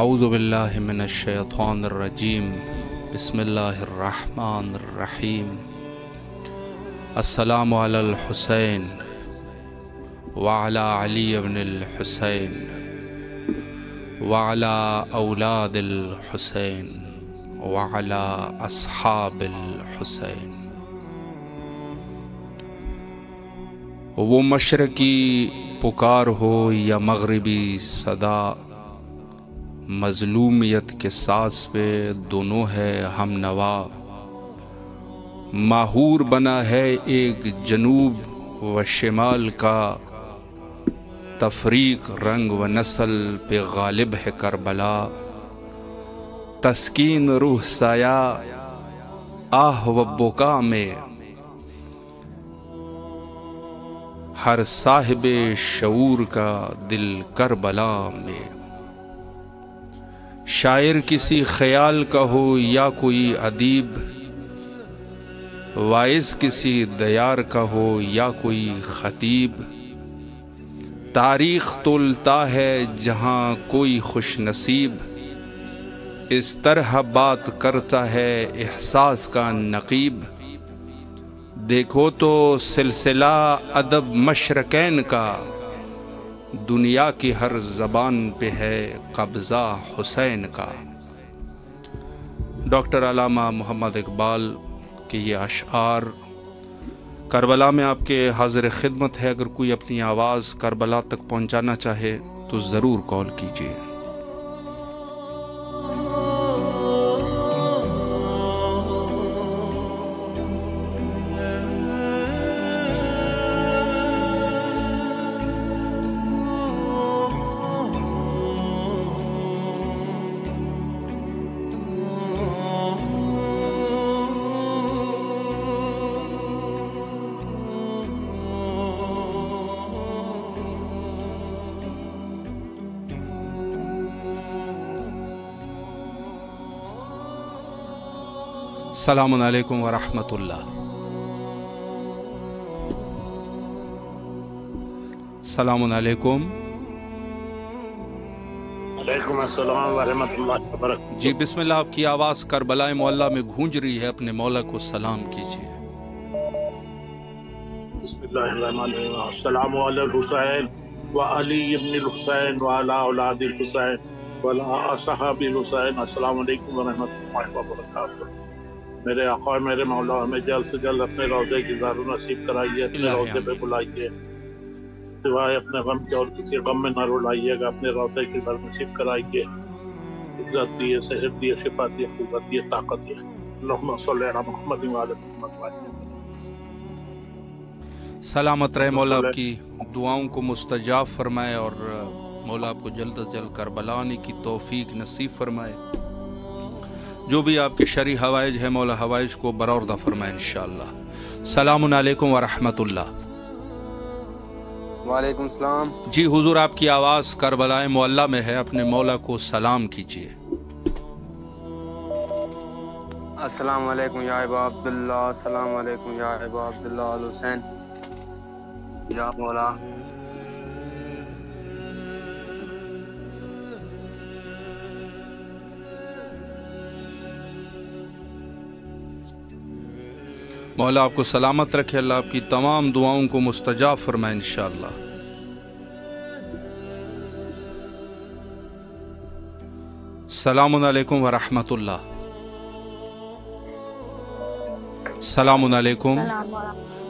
اعوذ باللہ من الشیطان الرجیم بسم اللہ الرحمن الرحیم السلام علی الحسین وعلی علی بن الحسین وعلی اولاد الحسین وعلی اصحاب الحسین۔ وہ مشرقی پکار ہو یا مغربی صدا، مظلومیت کے ساز پہ دونوں ہے ہم نوا۔ ماہور بنا ہے ایک جنوب و شمال کا، تفریق رنگ و نسل پہ غالب ہے کربلا۔ تسکین روح سایہ آہ و بکا میں، ہر صاحب شعور کا دل کربلا میں۔ شاعر کسی خیال کا ہو یا کوئی ادیب، واعظ کسی دیار کا ہو یا کوئی خطیب، تاریخ تولتا ہے جہاں کوئی خوش نصیب، اس طرح بات کرتا ہے احساس کا نقیب۔ دیکھو تو سلسلہ ادب مشرقین کا، دنیا کی ہر زبان پہ ہے قبضہ حسین کا۔ ڈاکٹر علامہ محمد اقبال کے یہ اشعار کربلا میں آپ کے حاضر خدمت ہے۔ اگر کوئی اپنی آواز کربلا تک پہنچانا چاہے تو ضرور کال کیجیے۔ السلام علیکم ورحمۃ اللہ۔ السلام علیکم۔ وعلیکم السلام ورحمۃ اللہ وبرکاتہ۔ جی بسم اللہ، آپ کی آواز کربلا معلیٰ میں گونج رہی ہے، اپنے مولا کو سلام کیجیے۔ بسم اللہ الرحمن الرحیم۔ السلام علی الحسین وعلی ابن الحسین وعلی اولاد الحسین وعلی اصحاب الحسین۔ السلام علیکم ورحمۃ اللہ وبرکاتہ۔ میرے آقا میرے مولا ہمیں جلد سے جلد اپنے روضے کی زارو نصیب کرائیے، اپنے روضے پہ بلائیے، سوائے اپنے غم کے اور کسی غم میں نہ رلائیے گا، اپنے روضے کی زارو نصیب کرائیے۔ عزت دیے، صحت دیے، شفا دیے، قوت دیے، طاقت دیے۔ اللہم صلی علی محمد وعلی محمد۔ سلامت رہے، مولا آپ کی دعاؤں کو مستجاب فرمائے اور مولا آپ کو جلد از جلد کربلا آنے کی توفیق نصیب فرمائے۔ جو بھی آپ کے شرعی حوائج ہے مولا حوائج کو برآوردہ فرمائے انشاءاللہ۔ السلام علیکم ورحمۃ اللہ۔ وعلیکم السلام۔ جی حضور، آپ کی آواز کربلا معلیٰ میں ہے، اپنے مولا کو سلام کیجیے۔ السلام علیکم یا ابا عبداللہ، السلام علیکم یا ابا عبداللہ الحسین، یا مولا مولا آپ کو سلامت رکھے، اللہ آپ کی تمام دعاؤں کو مستجاب فرمائے انشاءاللہ۔ السلام علیکم ورحمۃ اللہ۔ السلام علیکم۔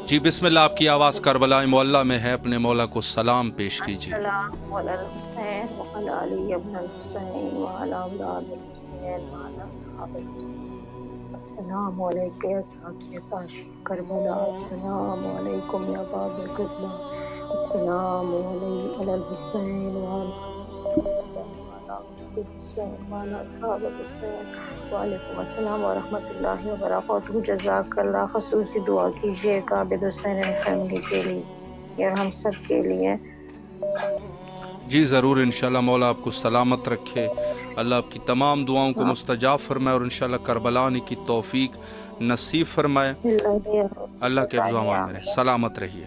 جی بسم اللہ، آپ کی آواز کربلا معلیٰ میں ہے، اپنے مولا کو سلام پیش کیجیے۔ السلام علی الحسین وعلی علی ابن الحسین وعلی اولاد الحسین وعلی اصحاب الحسین۔ السلام علیکم یا ساقی کاشی کربلا، السلام علیکم یا باب القبلہ، السلام علی الحسین وعلی الحسین وعلی اصحاب الحسین۔ وعلیکم السلام ورحمۃ اللہ وبرکاتہ۔ جزاک اللہ۔ خصوصی دعا کیجیے گا عابد حسین فیملی کے لیے اور ہم سب کے لیے۔ جی ضرور، انشاءاللہ مولا آپ کو سلامت رکھے، اللہ آپ کی تمام دعاؤں کو مستجاب فرمائے اور انشاءاللہ کربلا آنے کی توفیق نصیب فرمائے۔ اللہ کے حفظ و امان میں رہے، سلامت رہیے۔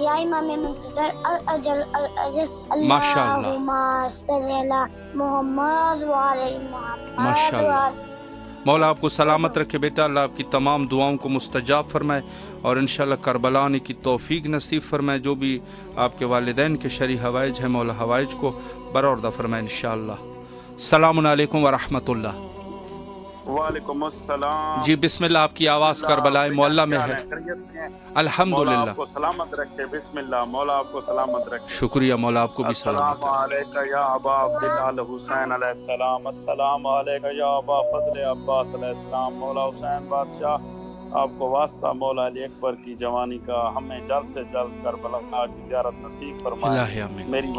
یا امام منتظر الاجل الاجل ماشاءاللہ اللہم صلی علی محمد وعلی محمد ماشاءاللہ۔ مولا آپ کو سلامت رکھے بیٹا، اللہ آپ کی تمام دعاؤں کو مستجاب فرمائے اور انشاءاللہ کربلا آنے کی توفیق نصیب فرمائے۔ جو بھی آپ کے والدین کے شرعی حوائج ہیں مولا حوائج کو برآوردہ فرمائے انشاءاللہ۔ السلام علیکم ورحمۃ اللہ۔ وعلیکم السلام جی بسم اللہ، آپ کی آواز کربلا معلّہ میں ہے۔ الحمدللہ، مولا آپ کو سلامت رکھے، بسم اللہ، مولا آپ کو سلامت رکھے۔ شکریہ مولا، آپ کو بھی سلامت السلام علیکہ یا ابا عبداللہ حسین علیہ السلام، السلام علیکہ یا ابا فضل عباس علیہ السلام۔ مولا حسین بادشاہ آپ کو واسطہ مولا علی اکبر کی جوانی کا، ہمیں جلد سے جلد کربلا کی زیارت نصیب فرمائے۔ الہ آمین۔ میری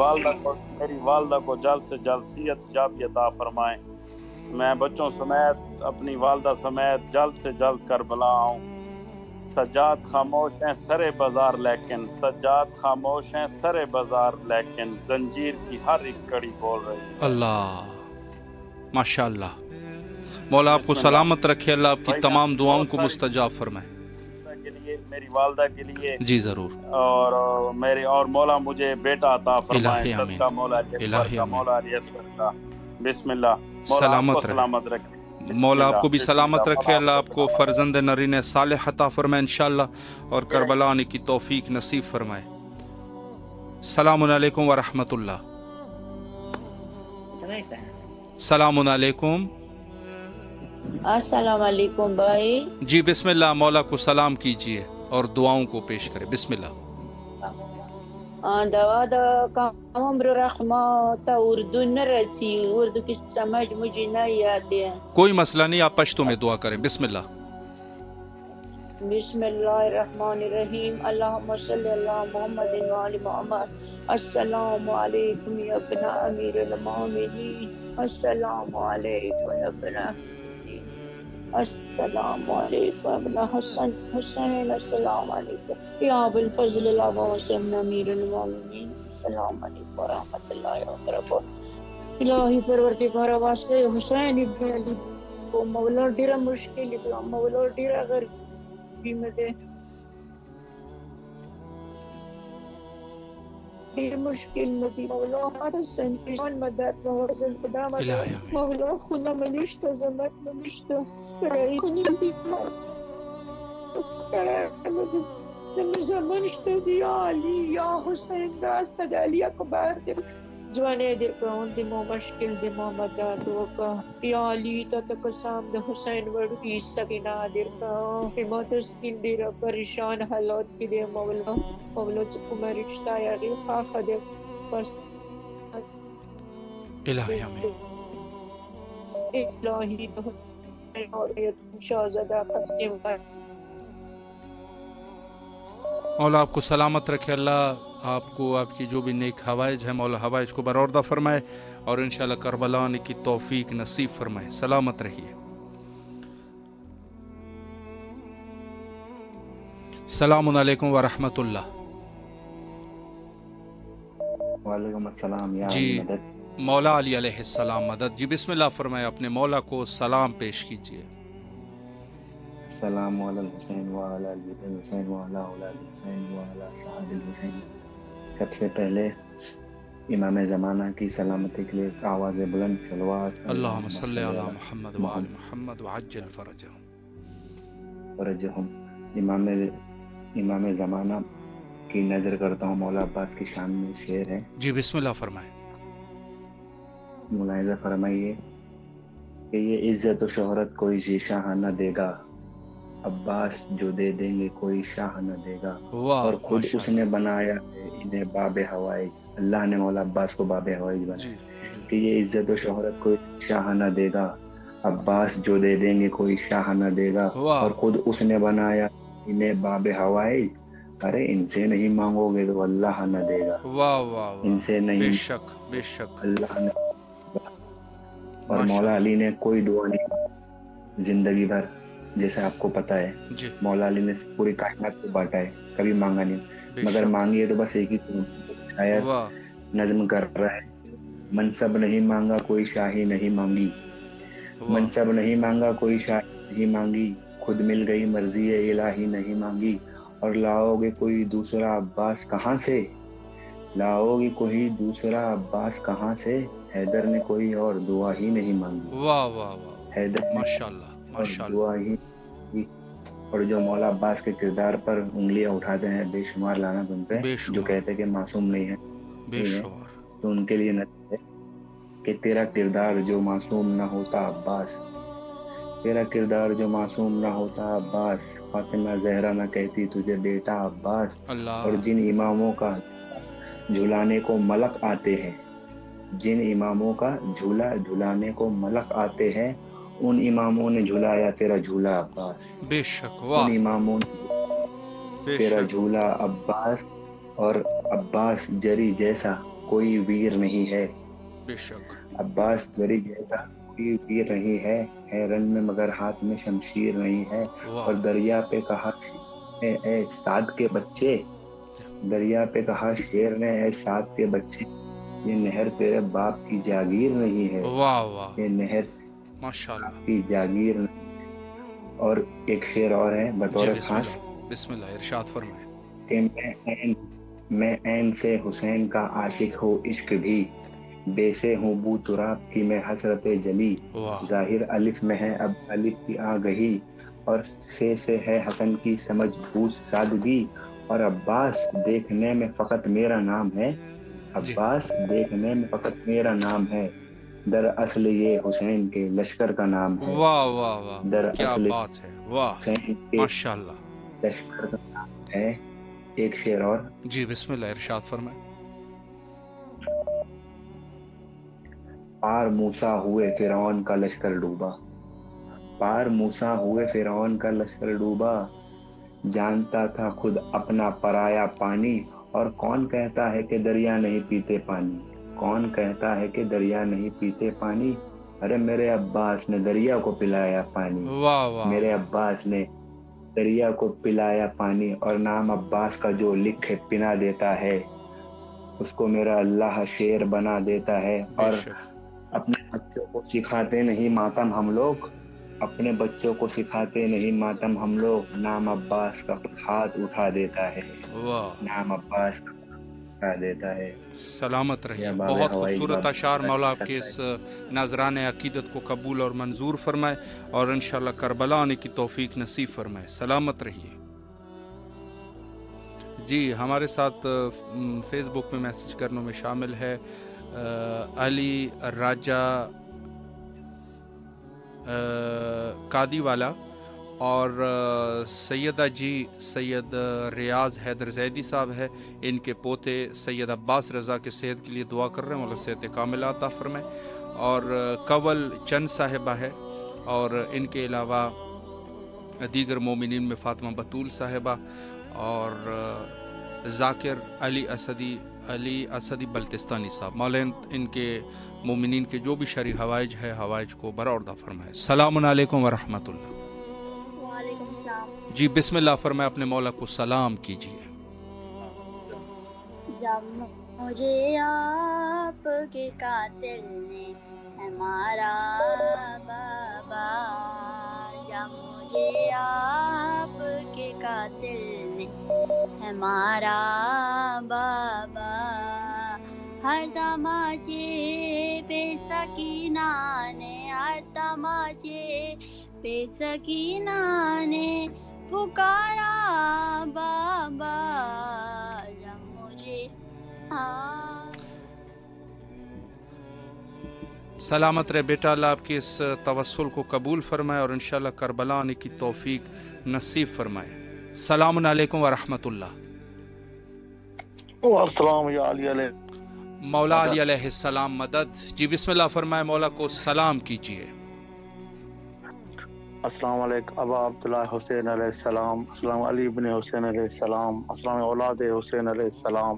والدہ کو جلد سے جلد صحت یابی عطا فرمائیں۔ میں بچوں سمیت اپنی والدہ سمیت جلد سے جلد کربلا آؤں۔ سجاد خاموش ہیں سرے بازار لیکن، سجاد خاموش ہیں سرے بازار لیکن، زنجیر کی ہر ایک کڑی بول رہی ہے۔ اللہ ماشاءاللہ، مولا آپ کو سلامت رکھے، اللہ آپ کی تمام دعاؤں کو مستجاب فرمائے۔ کے لیے، میری والدہ کے لیے جی ضرور، اور مولا مجھے بیٹا عطا فرمائے، الہی آمین، صدقہ مولا علی اکبر الہی کا، آمین۔ مولا علی اکبر کا، بسم اللہ۔ مولا آپ سلامت کو رہے، سلامت رکھے، مولا آپ کو بھی سلامت رکھے، اللہ آپ کو فرزند نرین صالح عطا فرمائے انشاءاللہ اور کربلا آنے کی توفیق نصیب فرمائے۔ السلام علیکم ورحمۃ اللہ۔ السلام علیکم۔ السلام علیکم بھائی۔ جی بسم اللہ، مولا کو سلام کیجئے اور دعاؤں کو پیش کرے، بسم اللہ۔ دوا کام عمر رحمت اردو نہ رچی، اردو کی سمجھ مجھے نہیں آتی ہے۔ کوئی مسئلہ نہیں، آپ پشتو میں دعا کریں، بسم اللہ۔ بسم اللہ الرحمن الرحیم، اللہم صلی اللہ محمد وعلی محمد۔ السلام علیکم یا ابن امیر المومنین، السلام علیکم یا ابن حسین، السلام علیکم ابن حسن حسین، السلام علیکم یا ابو الفضل العباسم امیر المومنین، السلام علیکم ورحمۃ اللہ وبرکاتہ۔ الہی پروردگار واسطے حسین ابن علی کو مولا ڈیرا مشکل مولا ڈیرا غریبی میں دے، ڈیر مشکل میں دی مولا حسن جان مدد وحسن خدا مدد مولا خدا منشتہ زمت منشتہ سرائی خنی دیکھنا سرائی منشتہ دی علی یا حسین راستہ دی علی اکبر دی جوانے دے کون دی مو مشکل دی مو مدد وکا یا علی تا تقسام دی حسین وڑکی سکینہ دیر کا حمات اسکین دیرہ پریشان حالات کی دے مولا مولا چکو میں رشتہ یا دی خاخہ دے بس الہی آمین۔ الہی اور شاہزادہ قسم کا مولا آپ کو سلامت رکھے، اللہ آپ کو آپ کی جو بھی نیک حوائج ہے مولا حوائج کو برآوردہ فرمائے اور انشاءاللہ کربلا آنے کی توفیق نصیب فرمائے۔ سلامت رہیے۔ السلام علیکم ورحمۃ اللہ۔ وعلیکم السلام یا جی مدد۔ مولا علی علیہ السلام مدد۔ جی بسم اللہ فرمائے، اپنے مولا کو سلام پیش کیجیے۔ السلام علی الحسین وعلی علی الحسین وعلی اولاد الحسین وعلی صحاب الحسین۔ سب سے پہلے امام زمانہ کی سلامتی کے لیے آواز بلند صلوات اللہم صلی علی محمد وعلی محمد وعجل فرجہم۔ فرجہم۔ امام زمانہ کی نظر کرتا ہوں، مولا عباس کی شان میں شعر ہے۔ جی بسم اللہ فرمائے۔ ملاحظہ فرمائیے کہ یہ عزت و شہرت کوئی شاہ نہ دے گا، عباس جو دے دیں گے کوئی شاہ نہ دے گا، اور خود اس نے بنایا ہے انہیں باب حوائج، اللہ نے مولا عباس کو باب حوائج بنایا کہ یہ عزت و شہرت کوئی شاہ نہ دے گا، عباس جو دے دیں گے کوئی شاہ نہ دے گا، اور خود اس نے بنایا انہیں باب حوائج، ارے ان سے نہیں مانگو گے تو اللہ نہ دے گا، واہ واہ، ان سے نہیں، بے شک بے شک، اللہ نے۔ اور مولا علی نے کوئی دعا نہیں زندگی بھر، جیسے آپ کو پتا ہے مولا علی نے پوری کائنات کو بانٹا ہے، کبھی مانگا نہیں، مگر مانگی ہے تو بس ایک ہی شاید نظم کر رہا ہے، منصب نہیں مانگا کوئی شاہی نہیں مانگی، منصب نہیں مانگا کوئی شاہی نہیں مانگی، خود مل گئی مرضی الہی نہیں مانگی، اور لاؤ گے کوئی دوسرا عباس کہاں سے، لاؤ گے کوئی دوسرا عباس کہاں سے، حیدر نے کوئی اور دعا ہی نہیں مانگی، واہ واہ واہ، حیدر نے ماشاءاللہ اور ماشاءاللہ، دعا ہی کی۔ اور جو مولا عباس کے کردار پر انگلیاں اٹھاتے ہیں بے شمار لعنت ان پہ، بے جو شمار کہتے کہ معصوم نہیں ہے بے نہیں ہے، شمار، تو ان کے لیے نصیحت ہے کہ تیرا کردار جو معصوم نہ ہوتا عباس، تیرا کردار جو معصوم نہ ہوتا عباس، فاطمہ زہرا نہ کہتی تجھے بیٹا عباس۔ اللہ، اور جن اماموں کا جھلانے کو ملک آتے ہیں، جن اماموں کا جھولا جھلانے کو ملک آتے ہیں، ان اماموں نے جھلایا تیرا جھولا عباس، بے شک، ان واہ، اماموں نے بے تیرا شک، جھولا عباس، اور عباس جری جیسا کوئی ویر نہیں ہے، بے شک، عباس جری جیسا کوئی ویر نہیں ہے رن میں مگر ہاتھ میں شمشیر نہیں ہے۔ واہ، اور دریا پہ کہا اے سعد کے بچے، دریا پہ کہا شیر نے اے سعد کے بچے، یہ نہر تیرے باپ کی جاگیر نہیں ہے، واہ واہ، یہ نہر ماشاءاللہ، کی جاگیر نہیں۔ اور ایک شعر اور ہے بطور جی بسم خاص اللہ، بسم اللہ، ارشاد فرمائیں۔ کہ میں عین سے حسین کا عاشق ہوں، عشق بھی بے سے ہوں بو تراب کی میں حسرت جلی، واہ، ظاہر الف میں ہے اب الف کی آگہی، اور سے ہے حسن کی سمجھ بوجھ سادگی، اور عباس دیکھنے میں فقط میرا نام ہے، جی، عباس دیکھنے میں فقط میرا نام ہے، دراصل یہ حسین کے لشکر کا نام ہے، واہ واہ واہ، کیا دراصل بات ہے، واہ، حسین کے ماشاءاللہ، لشکر کا نام ہے۔ ایک شعر اور، جی بسم اللہ، ارشاد فرمائیں۔ پار موسیٰ ہوئے فرعون کا لشکر ڈوبا، پار موسیٰ ہوئے فرعون کا لشکر ڈوبا، جانتا تھا خود اپنا پرایا پانی، اور کون کہتا ہے کہ دریا نہیں پیتے پانی، کون کہتا ہے کہ دریا نہیں پیتے پانی، ارے میرے عباس نے دریا کو پلایا پانی، واہ واہ میرے واہ، عباس نے دریا کو پلایا پانی، اور نام عباس کا جو لکھے پنا دیتا ہے، اس کو میرا اللہ شیر بنا دیتا ہے۔ بے اور شک، اپنے بچوں کو سکھاتے نہیں ماتم ہم لوگ، اپنے بچوں کو سکھاتے نہیں ماتم ہم لوگ، نام عباس کا ہاتھ اٹھا دیتا ہے، واہ، نام عباس کا اٹھا دیتا ہے۔ سلامت رہیے، یا باب بہت ہوائی خوبصورت باب اشعار، مولا آپ کے اس نذران عقیدت کو قبول اور منظور فرمائے، اور انشاءاللہ کربلا آنے کی توفیق نصیب فرمائے، سلامت رہیے۔ جی ہمارے ساتھ فیس بک میں میسج کرنے میں شامل ہے علی راجہ قادی والا، اور سیدہ جی سید ریاض حیدر زیدی صاحب ہے، ان کے پوتے سید عباس رضا کے صحت کے لیے دعا کر رہے ہیں، مولا صحت کاملہ عطا فرمائے۔ اور کول چند صاحبہ ہے، اور ان کے علاوہ دیگر مومنین میں فاطمہ بطول صاحبہ، اور ذاکر علی اسدی بلتستانی صاحب، مولا ان کے مومنین کے جو بھی شرعی حوائج ہے، حوائج کو برآوردہ فرمائے۔ السلام علیکم ورحمۃ اللہ۔ وعلیکم السلام۔ جی بسم اللہ فرمائے، اپنے مولا کو سلام کیجیے۔ جب مجھے آپ کے قاتل نے ہے مارا بابا، جب مجھے آپ کے قاتل نے ہے مارا بابا، ہر تماچے پہ سکینہ نے، ہر تماچے پہ سکینہ نے پکارا بابا، جب مجھے سلامت رہے بیٹا، اللہ آپ کے اس توسل کو قبول فرمائے، اور انشاءاللہ کربلا آنے کی توفیق نصیب فرمائے۔ السلام علیکم ورحمۃ اللہ۔ السلام یا علی علیہ مولا علی علیہ السلام مدد۔ جی بسم اللہ فرمائے، مولا کو سلام کیجیے۔ السلام علیکم ابا عبداللہ حسین علیہ السلام، السلام علی بن حسین علیہ السلام، السلام اولاد حسین علیہ السلام،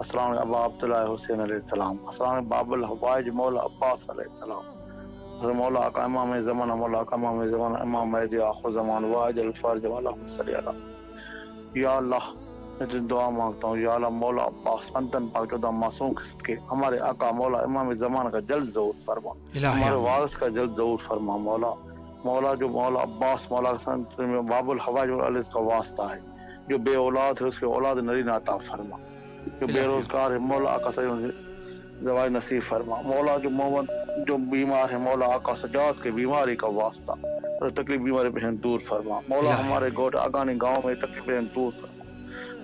السلام ابا عبداللہ حسین علیہ السلام، السلام باب الحوائج مولا عباس علیہ السلام، السلام مولا آقا امام زمان، مولا آقا امام زمان، امام مہدی آخر زمان، واحد الفرج، اللہم صلی علی۔ یا اللہ میں تجھے دعا مانگتا ہوں، یا اللہ مولا عباس انتن پاک چودہ معصوم قسط کے ہمارے آقا مولا امام زمان کا جلد ظہور فرما، ہمارے وارث کا جلد ظہور فرما، مولا جو مولا عباس مولا باب الحوائج علیہ کا واسطہ ہے، جو بے اولاد ہے اس کے اولاد نرینہ عطا فرما، جو بے روزگار ہے مولا آقا صحیح دوائی نصیب فرما، مولا جو مومن جو بیمار ہے مولا آقا سجاد کے بیماری کا واسطہ اور تکلیف بیماری پہ دور فرما، مولا ہمارے گوٹ آگانی گاؤں میں تکلیف دور فرما،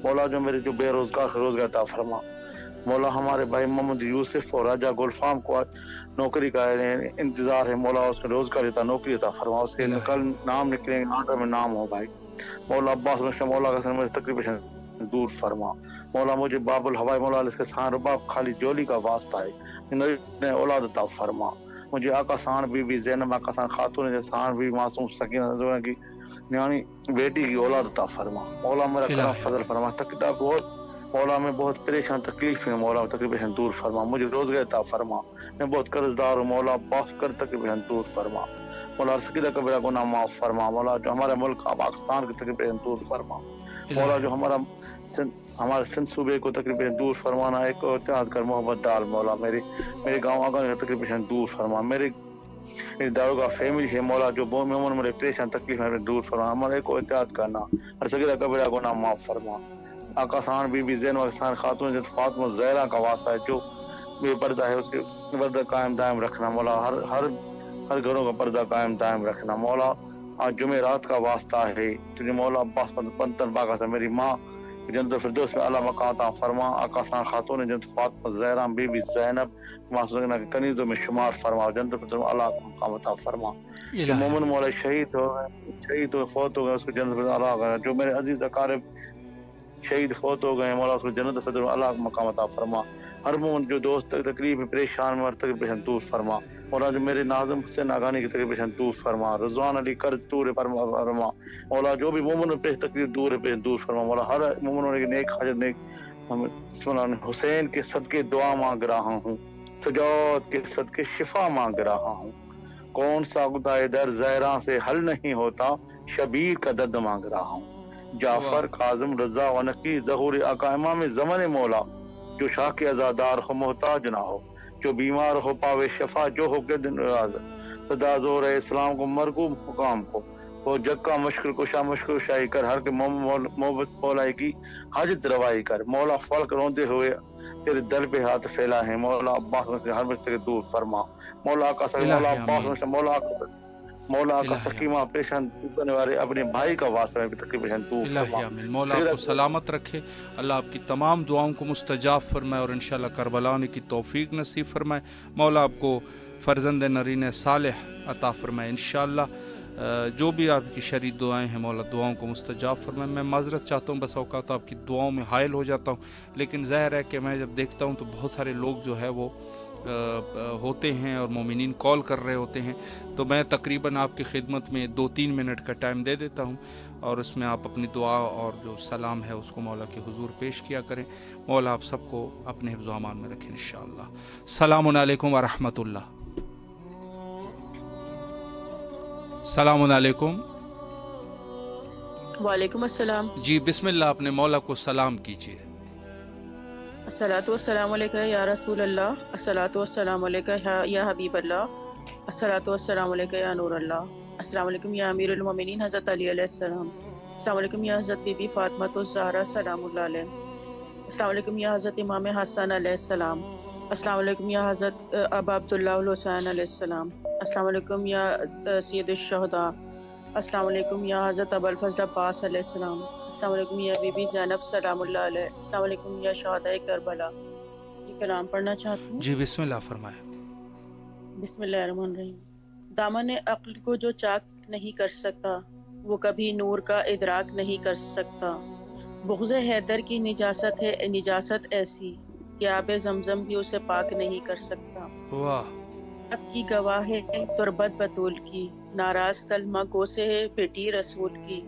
مولا جو میرے جو بے روزگار روزگار عطا فرما، مولا ہمارے بھائی محمد یوسف اور راجہ گلفام کو نوکری کا انتظار ہے، مولا اس کے روزگار عطا نوکری عطا فرما، اس کے کل نام نکلیں گے آٹر میں نام ہو بھائی، مولا عباس میں مولا کا میرے تکلیف دور فرما، مولا مجھے باب الہوائی مولا اس کے سان رباب خالی جولی کا واسطہ ہے اولاد عطا فرما، مجھے آقا سان بی بی زینب آقا سان خاتون سان بی معصوم سکینہ کی یعنی بیٹی کی اولاد عطا فرما، مولا میرا کرم فضل فرما، تکلیف بہت مولا میں بہت پریشان تکلیف ہے، مولا تکلیف دور فرما، مجھے روزگار عطا فرما، میں بہت قرض دار ہوں، مولا معاف کر تکلیف دور فرما، مولا سکیدہ کبیرہ گناہ معاف فرما، مولا جو ہمارے ملک پاکستان کی تکلیف دور فرما، مولا جو ہمارے سندھ صوبے کو تکلیف دور فرمانا ایک اتحاد کر محبت ڈال، مولا میرے گاؤں آگا کی تکلیف دور فرما، میری داروگا فیملی ہے مولا جو مومن میرے پریشان تکلیف دور فرما، ہمارے کو اتحاد کرنا اور سکیدہ کبیرہ گناہ معاف فرما، آقا سان بی بی زینب سان خاتون فاطمہ زہرا کا واسطہ ہے جو بے پردہ ہے اس کے پردہ قائم دائم رکھنا، مولا ہر گھروں کا پردہ قائم دائم رکھنا، مولا آج جمعرات کا واسطہ ہے تجھے مولا عباس پنتن باغا سے میری ماں جنت الفردوس میں اعلیٰ مقام عطا فرما، آقا سان خاتون جنت فاطمہ زہرا بی بی زینب معصومہ کے کنیزوں میں شمار فرما، جنت الفردوس میں اعلیٰ مقام عطا فرما، جو مومن مولا شہید ہو فوت ہو گئے اس کو جنت الفردوس اعلیٰ کرنا، جو میرے عزیز اقارب شہید فوت ہو گئے مولا اس کو جنت صدر اللہ مقام عطا فرما، ہر مومن جو دوست تکلیف پریشان میں تکلیف دور فرما، مولا جو میرے ناظم حسین آغانی کی تکلیف دور فرما، رضوان علی قرض دور فرما، مولا جو بھی مومن پہ تکلیف دور فرما، مولا ہر مومن کی نیک حاجت نیک حسین کے صدقے دعا مانگ رہا ہوں، سجاد کے صدقے شفا مانگ رہا ہوں، کون سا خدائے در زہراں سے حل نہیں ہوتا، شبیر کا درد مانگ رہا ہوں، جعفر کاظم رضا و نقی ظہور آقا امام زمن مولا جو شاہ کے عزادار ہو محتاج نہ ہو، جو بیمار ہو پاوے شفا، جو ہو کے دن راز صدا زور اسلام کو مرغوب مقام کو، وہ جگ کا مشکل کشا مشکل شاہی کر، ہر کے محبت مولائی کی حاجت روائی کر، مولا فلک روندے ہوئے تیرے دل پہ ہاتھ پھیلا ہے، مولا عباس میں ہر مشکل دور فرما، مولا کا صحیح مولا عباس میں مولا کا سکیمہ پریشان کرنے والے اپنے بھائی کا واسطہ میں تکلیف دور فرما، مولا آپ کو سلامت رکھے، اللہ آپ کی تمام دعاؤں کو مستجاب فرمائے اور انشاءاللہ کربلا آنے کی توفیق نصیب فرمائے، مولا آپ کو فرزند نرین صالح عطا فرمائے انشاءاللہ، جو بھی آپ کی شرعی دعائیں ہیں مولا دعاؤں کو مستجاب فرمائے۔ میں معذرت چاہتا ہوں، بس اوقات آپ کی دعاؤں میں حائل ہو جاتا ہوں، لیکن ظاہر ہے کہ میں جب دیکھتا ہوں تو بہت سارے لوگ جو ہے وہ ہوتے ہیں اور مومنین کال کر رہے ہوتے ہیں، تو میں تقریباً آپ کی خدمت میں 2-3 منٹ کا ٹائم دے دیتا ہوں اور اس میں آپ اپنی دعا اور جو سلام ہے اس کو مولا کے حضور پیش کیا کریں، مولا آپ سب کو اپنے حفظ و امان میں رکھیں انشاءاللہ۔ السلام علیکم ورحمۃ اللہ۔ السلام علیکم۔ وعلیکم السلام۔ جی بسم اللہ، اپنے مولا کو سلام کیجیے۔ الصلاۃ والسلام علیکہ یا رسول اللہ، الصلاۃ والسلام علیکہ یا حبیب اللہ، الصلاۃ والسلام علیکہ یا نور اللہ، السلام علیکم یا امیر المومنین حضرت علی علیہ السلام، السلام علیکم یا حضرت بی بی فاطمہ الزہرا سلام اللہ علیہ، السلام علیکم یا حضرت امام حسن علیہ السلام، السلام علیکم یا حضرت ابا عبداللہ الحسین علیہ السلام، السلام علیکم یا سید الشہداء، السلام علیکم یا حضرت ابو الفضل عباس علیہ السلام، السلام علیکم یا بی بی زینب سلام اللہ علیہ، السلام علیکم یا شہداء کربلا۔ یہ کلام پڑھنا چاہتی ہوں۔ جی بسم اللہ فرمائے۔ بسم اللہ الرحمن الرحیم۔ دامن عقل کو جو چاک نہیں کر سکتا وہ کبھی نور کا ادراک نہیں کر سکتا، بغض حیدر کی نجاست ہے نجاست ایسی کہ آب زمزم بھی اسے پاک نہیں کر سکتا۔ واہ۔ اب کی گواہ ہے تربت بطول کی، ناراض کلمہ گو سے ہے بیٹی رسول کی،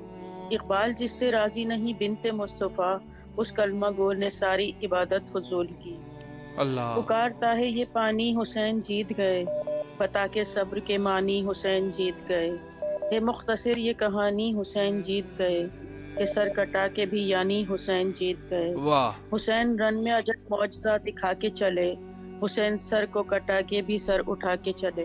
اقبال جس سے راضی نہیں بنت مصطفیٰ، اس کلمہ گو نے ساری عبادت فضول کی۔ اللہ پکارتا ہے یہ پانی حسین جیت گئے، بتا کے صبر کے معنی حسین جیت گئے، ہے مختصر یہ کہانی حسین جیت گئے، کہ سر کٹا کے بھی یعنی حسین جیت گئے۔ واہ۔ حسین رن میں عجب معجزہ دکھا کے چلے، حسین سر کو کٹا کے بھی سر اٹھا کے چلے۔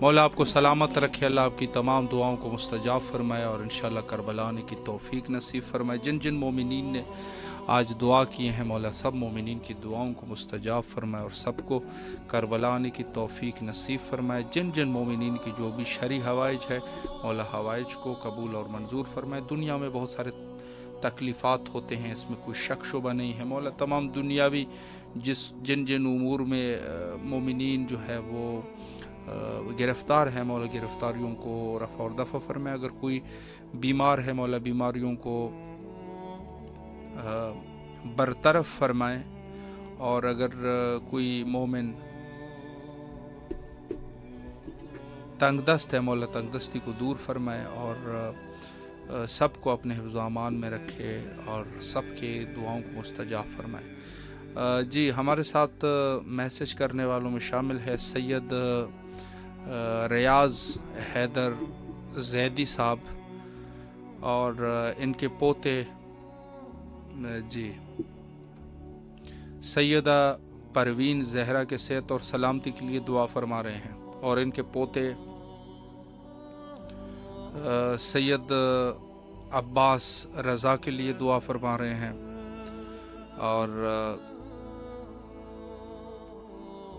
مولا آپ کو سلامت رکھے، اللہ آپ کی تمام دعاؤں کو مستجاب فرمائے اور انشاءاللہ کربلا آنے کی توفیق نصیب فرمائے۔ جن جن مومنین نے آج دعا کیے ہیں مولا سب مومنین کی دعاؤں کو مستجاب فرمائے اور سب کو کربلا آنے کی توفیق نصیب فرمائے۔ جن جن مومنین کی جو بھی شرعی حوائج ہے مولا حوائج کو قبول اور منظور فرمائے۔ دنیا میں بہت سارے تکلیفات ہوتے ہیں، اس میں کوئی شک شبہ نہیں ہے مولا۔ تمام دنیاوی جن جن امور میں مومنین جو ہے وہ گرفتار ہے مولا، گرفتاریوں کو رفع اور دفع فرمائے۔ اگر کوئی بیمار ہے مولا بیماریوں کو برطرف فرمائے، اور اگر کوئی مومن تنگ دست ہے مولا تنگ دستی کو دور فرمائے اور سب کو اپنے حفظ و امان میں رکھے اور سب کے دعاؤں کو مستجاب فرمائے۔ جی ہمارے ساتھ میسج کرنے والوں میں شامل ہے سید ریاض حیدر زیدی صاحب اور ان کے پوتے جی سیدہ پروین زہرا کے صحت اور سلامتی کے لیے دعا فرما رہے ہیں، اور ان کے پوتے سید عباس رضا کے لیے دعا فرما رہے ہیں، اور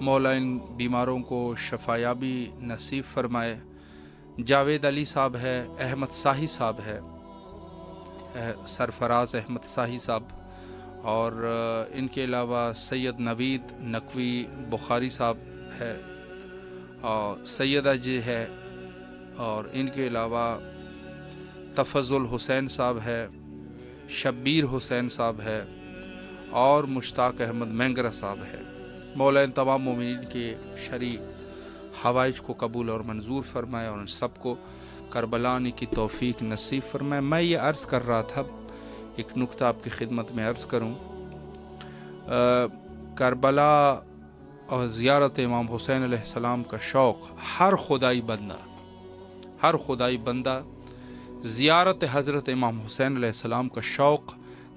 مولا ان بیماروں کو شفایابی نصیب فرمائے۔ جاوید علی صاحب ہے، احمد ساہی صاحب ہے، سرفراز احمد ساہی صاحب، اور ان کے علاوہ سید نوید نقوی بخاری صاحب ہے، اور سیدہ جی ہے، اور ان کے علاوہ تفضل حسین صاحب ہے، شبیر حسین صاحب ہے، اور مشتاق احمد مینگرہ صاحب ہے۔ مولا ان تمام مومنین کے شرعی حوائج کو قبول اور منظور فرمائے اور ان سب کو کربلا آنے کی توفیق نصیب فرمائے۔ میں یہ عرض کر رہا تھا، ایک نکتہ آپ کی خدمت میں عرض کروں۔ کربلا اور زیارت امام حسین علیہ السلام کا شوق ہر خدائی بندہ زیارت حضرت امام حسین علیہ السلام کا شوق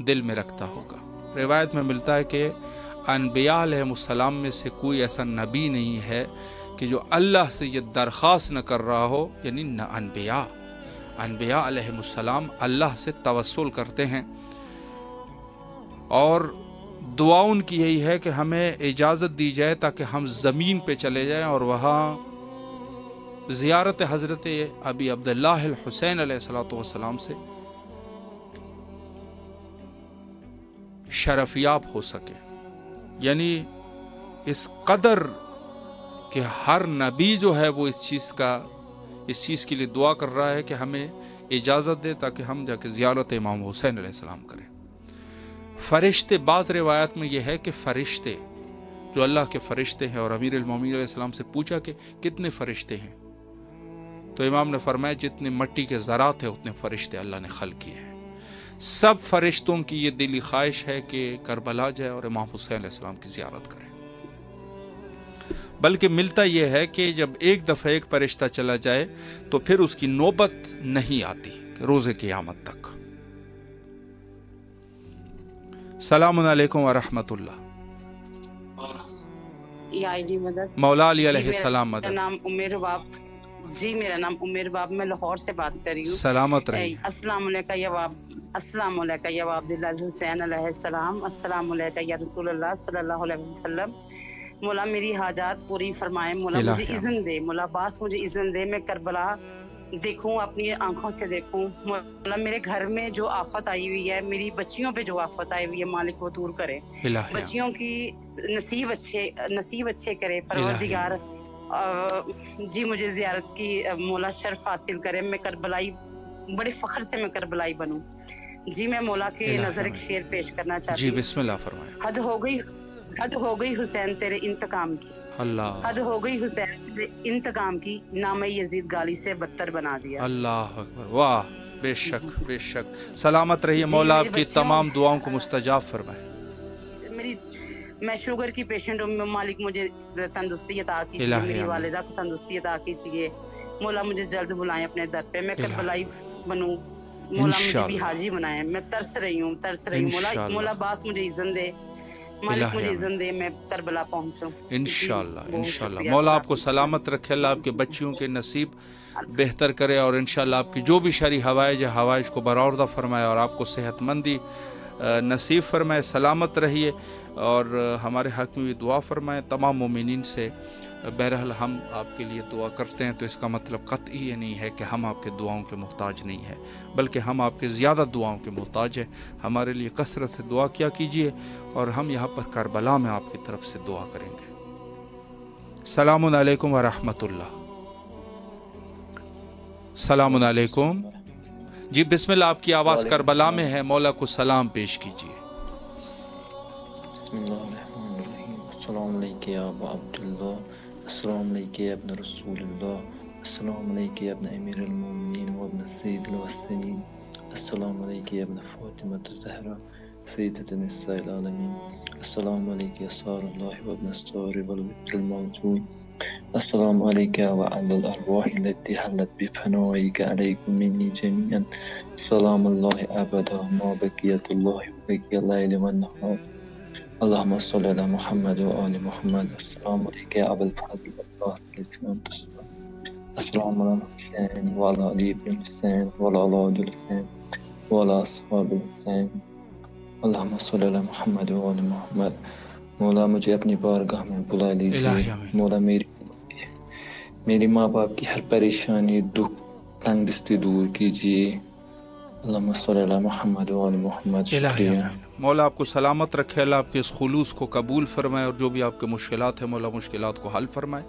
دل میں رکھتا ہوگا۔ روایت میں ملتا ہے کہ انبیاء علیہ السلام میں سے کوئی ایسا نبی نہیں ہے کہ جو اللہ سے یہ درخواست نہ کر رہا ہو، یعنی نہ انبیاء علیہ السلام اللہ سے توسل کرتے ہیں، اور دعا ان کی یہی ہے کہ ہمیں اجازت دی جائے تاکہ ہم زمین پہ چلے جائیں اور وہاں زیارت حضرت ابی عبداللہ الحسین علیہ السلام سے شرفیاب ہو سکے۔ یعنی اس قدر کہ ہر نبی جو ہے وہ اس چیز کے لیے دعا کر رہا ہے کہ ہمیں اجازت دے تاکہ ہم جا کے زیارت امام حسین علیہ السلام کریں۔ فرشتے، بعض روایات میں یہ ہے کہ فرشتے جو اللہ کے فرشتے ہیں، اور امیر المومنین علیہ السلام سے پوچھا کہ کتنے فرشتے ہیں، تو امام نے فرمایا جتنے مٹی کے ذرات ہیں اتنے فرشتے اللہ نے خلق کیے ہیں۔ سب فرشتوں کی یہ دلی خواہش ہے کہ کربلا جائے اور امام حسین علیہ السلام کی زیارت کریں، بلکہ ملتا یہ ہے کہ جب ایک دفعہ ایک فرشتہ چلا جائے تو پھر اس کی نوبت نہیں آتی روز قیامت تک۔ السلام علیکم ورحمۃ اللہ۔ مولا علی علیہ السلام مدد۔ میرا نام عمیر باب، میں لاہور سے بات کر رہی ہوں۔ سلامت رہی۔ السلام علیکم یا عبداللہ الحسین علیہ السلام، السلام علیکم یا رسول اللہ صلی اللہ علیہ وسلم۔ مولا میری حاجات پوری فرمائے، مولا مجھے اذن دے، مولا عباس مجھے اذن دے، میں کربلا دیکھوں، اپنی آنکھوں سے دیکھوں۔ مولا میرے گھر میں جو آفت آئی ہوئی ہے، میری بچیوں پہ جو آفت آئی ہوئی ہے، مالک وہ دور کرے، بچیوں کی نصیب اچھے کرے پروردگار۔ جی مجھے زیارت کی مولا شرف حاصل کرے، میں کربلائی بڑے فخر سے میں کربلائی بنوں۔ جی میں مولا کے نظر ایک شعر پیش کرنا چاہتی ہوں۔ جی بسم اللہ فرمائیں۔ حد ہو گئی حسین تیرے انتقام کی، اللہ حد ہو گئی حسین تیرے انتقام کی، نام یزید گالی سے بدتر بنا دیا۔ اللہ اکبر، واہ، بے شک بے شک۔ سلامت رہیے، مولا آپ کی تمام دعاؤں کو مستجاب فرمائے۔ میں شوگر کی پیشنٹ ہوں، مالک مجھے تندرستی عطا کیجیے، میری والدہ کو تندرستی عطا کیجیے، مولا مجھے جلد بلائیں اپنے در پہ، میں کربلائی بنوں، مولا مجھے بھی حاجی بنائیں، میں ترس رہی ہوں مولا عباس مجھے اذن دے، مالک مجھے اذن دے میں کربلا پہنچوں انشاءاللہ انشاءاللہ۔ مولا آپ کو سلامت رکھے، اللہ آپ کے بچیوں کے نصیب بہتر کرے، اور انشاءاللہ آپ کی جو بھی شرعی حوائج کو برآوردہ فرمائے، اور آپ کو صحت مندی نصیب فرمائے، سلامت رہیے، اور ہمارے حق میں بھی دعا فرمائے تمام مومنین سے۔ بہرحال ہم آپ کے لیے دعا کرتے ہیں تو اس کا مطلب قطعی یہ نہیں ہے کہ ہم آپ کے دعاؤں کے محتاج نہیں ہیں، بلکہ ہم آپ کے زیادہ دعاؤں کے محتاج ہیں۔ ہمارے لیے کثرت سے دعا کیا کیجیے، اور ہم یہاں پر کربلا میں آپ کی طرف سے دعا کریں گے۔ السلام علیکم ورحمۃ اللہ۔ السلام علیکم جی، بسم اللہ، آپ کی آواز کربلا میں ہے، مولا کو سلام پیش کیجیے۔ بسم اللہ الرحمن الرحیم۔ السلام علیکم یا ابا عبداللہ، السلام علیکم یا ابن رسول اللہ، السلام علیکم یا ابن امیر المومنین و ابن سید الوسنین، السلام علیکم یا ابن فاطمہ الزہرا سیدۃ النساء العالمین، السلام علیکم یا سار اللہ و ابن السار والوتر الموزون، السلام علیکم وعلی الارواح التي حلت بفنائك علیکم منی جميعا، سلام اللہ ابدا ما بقیت اللہ وبقی اللیل والنہار، اللہم صلی علی محمد و آل محمد، السلام علیکم ابو الفضل عباس الاسلام، السلام علی الحسین وعلی علی بن حسین وعلی اولاد الحسین وعلی اصحاب الحسین، اللہم صلی علی محمد و آل محمد۔ مولا مجھے اپنی بارگاہ میں بلا لیجیے، مولا میری ماں باپ کی ہر پریشانی، دکھ، تنگ دستی دور کیجیے، اللہم صلی علی محمد و آل محمد۔ شکریہ۔ مولا آپ کو سلامت رکھے، اللہ آپ کے اس خلوص کو قبول فرمائے، اور جو بھی آپ کے مشکلات ہیں مولا مشکلات کو حل فرمائے،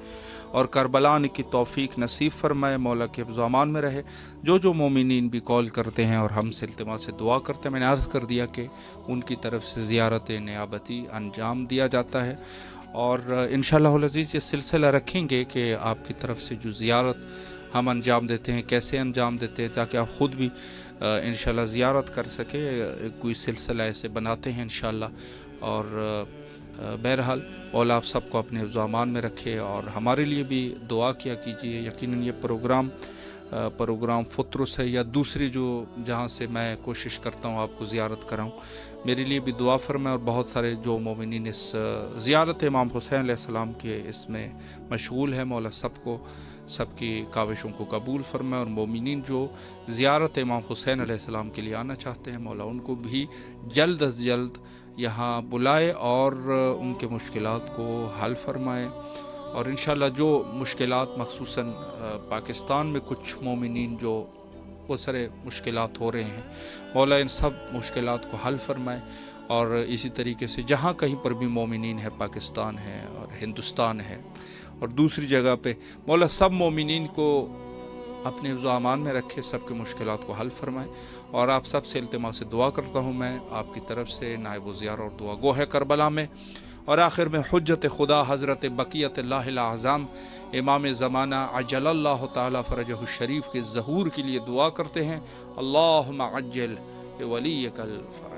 اور کربلا آنے کی توفیق نصیب فرمائے، مولا کے حفظ و امان میں رہے۔ جو مومنین بھی کال کرتے ہیں اور ہم سے التماس سے دعا کرتے ہیں، میں نے عرض کر دیا کہ ان کی طرف سے زیارت نیابتی انجام دیا جاتا ہے، اور انشاءاللہ العزیز یہ سلسلہ رکھیں گے کہ آپ کی طرف سے جو زیارت ہم انجام دیتے ہیں کیسے انجام دیتے ہیں، تاکہ آپ خود بھی انشاءاللہ زیارت کر سکے، کوئی سلسلہ ایسے بناتے ہیں انشاءاللہ۔ اور بہرحال مولا آپ سب کو اپنے حفظ و امان میں رکھے، اور ہمارے لیے بھی دعا کیا کیجیے۔ یقیناً یہ پروگرام فطرس ہے، یا دوسری جہاں سے میں کوشش کرتا ہوں آپ کو زیارت کراؤں، میرے لیے بھی دعا فرمائے، اور بہت سارے جو مومنین اس زیارت امام حسین علیہ السلام کے اس میں مشغول ہے، مولا سب کی کاوشوں کو قبول فرمائے، اور مومنین جو زیارت امام حسین علیہ السلام کے لیے آنا چاہتے ہیں مولا ان کو بھی جلد از جلد یہاں بلائے، اور ان کے مشکلات کو حل فرمائے۔ اور انشاءاللہ جو مشکلات مخصوصاً پاکستان میں کچھ مومنین جو بہت سارے مشکلات ہو رہے ہیں، مولا ان سب مشکلات کو حل فرمائے، اور اسی طریقے سے جہاں کہیں پر بھی مومنین ہے، پاکستان ہے اور ہندوستان ہے اور دوسری جگہ پہ، مولا سب مومنین کو اپنے حفظ و امان میں رکھے، سب کے مشکلات کو حل فرمائے۔ اور آپ سب سے التماس سے دعا کرتا ہوں میں آپ کی طرف سے، نائب وزیر اور دعا گو ہے کربلا میں۔ اور آخر میں حجت خدا حضرت بقیت اللہ الاعظم امام زمانہ عجل اللہ تعالی فرجہ الشریف کے ظہور کے لیے دعا کرتے ہیں۔ اللہم عجل بولیک الفرج۔